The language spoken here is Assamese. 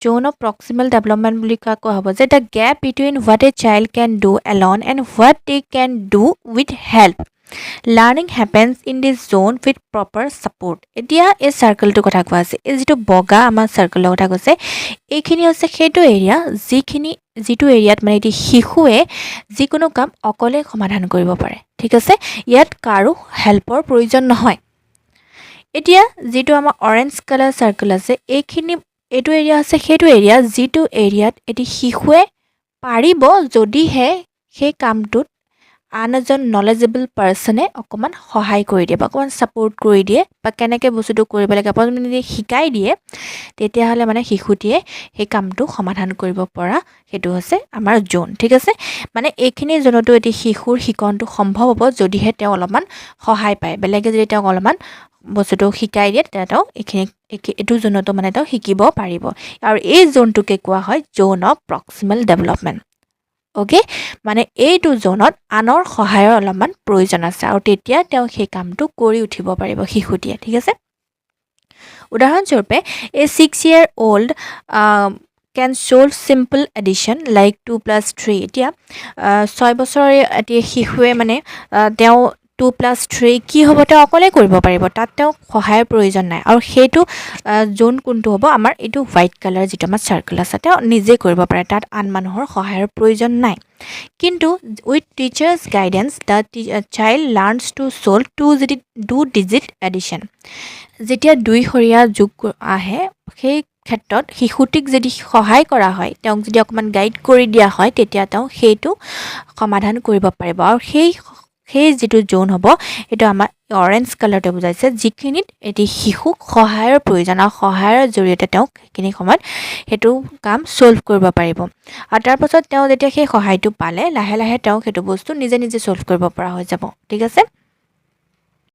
Zone of proximal development বুলি কোৱা হ'ব যে the gap between what a child can do alone and what they can do with help. Learning happens in this zone with proper support. এতিয়া এই সাৰ্কেলটো কথা কোৱা আছে এই যেটো বগা আমাৰ সাৰ্কেলৰ কথা কৈছে এইখিনি হৈছে সেইটো এৰিয়া যিটো এৰিয়াত মানে এটি শিশুৱে যিকোনো কাম অকলে সমাধান কৰিব পাৰে ঠিক আছে ইয়াত কাৰো হেল্পৰ প্ৰয়োজন নহয় এতিয়া যেটো আমাৰ অৰেঞ্জ কালাৰ সাৰ্কেল আছে এইটো এৰিয়া আছে সেইটো এৰিয়া যেটো এৰিয়াত এটি শিশুৱে পাৰিব যদিহে সেই কামটোত আন এজন নলেজেবল পাৰ্সনে অকমান সহায় কৰি দিয়ে বা অকমান সাপোৰ্ট কৰি দিয়ে বা কেনেকৈ বস্তুটো কৰিব লাগে আপুনি যদি শিকাই দিয়ে তেতিয়া হলে মানে শিশুটিয়ে সেই কামটো সমাধান কৰিব পৰা হেতু হৈছে আমাৰ জোন ঠিক আছে মানে এইখিনি জোনটো এটি শিশুৰ শিকনটো সম্ভৱ হ'ব যদিহে তেওঁ অলপমান সহায় পায় বেলেগে যদি তেওঁ অলপমান বস্তুটো শিকাই দিয়ে তেতিয়াও এটো জোনটো মানে তেওঁ শিকিব পাৰিব আৰু এই জোনটোকে কোৱা হয় জোন অফ প্ৰক্সিমাল ডেভেলপমেন্ট ওকে মানে এইটো জোনত আনৰ সহায়ৰ অলপমান প্ৰয়োজন আছে আৰু তেতিয়া তেওঁ সেই কামটো কৰি উঠিব পাৰিব শিশুটিয়ে ঠিক আছে উদাহৰণস্বৰূপে a 6-year-old can solve simple addition like 2 + 3 এতিয়া 6 বছৰৰ এটি শিশুৱে মানে তেওঁ 2 + 3 কি হ'ব তেওঁ অকলে কৰিব পাৰিব তাত তেওঁ সহায়ৰ প্ৰয়োজন নাই আৰু সেইটো জোন কোনটো হ'ব আমাৰ এটো হোৱাইট কালাৰ যেটো আমাৰ সাৰ্কেল আছে তেওঁ নিজে কৰিব পাৰে তাত আন মানুহৰ সহায়ৰ প্ৰয়োজন নাই কিন্তু with teachers guidance the child learns to solve two digit addition যেতিয়া দুই হৰিয়া যোগ আহে সেই ক্ষেত্ৰত শিশুটিক যদি সহায় কৰা হয় তেওঁক যদি অকমান গাইড কৰি দিয়া হয় তেতিয়া তেওঁ সেইটো সমাধান কৰিব পাৰিব আৰু সেই যেটো জোন হ'ব এটা আমাৰ অৰেঞ্জ কালাৰতে বুজাইছে যিখিনিত এটি শিশুক সহায়ৰ প্ৰয়োজন আৰু সহায়ৰ জৰিয়তে তেওঁক কিনি সময়ত হেতু কাম সলভ কৰিব পাৰিব আৰু তাৰ পাছত তেওঁ যেতিয়া সেই সহায়টো পালে লাহে লাহে তেওঁ হেতু বস্তু নিজে নিজে সলভ কৰিব পৰা হৈ যাব ঠিক আছে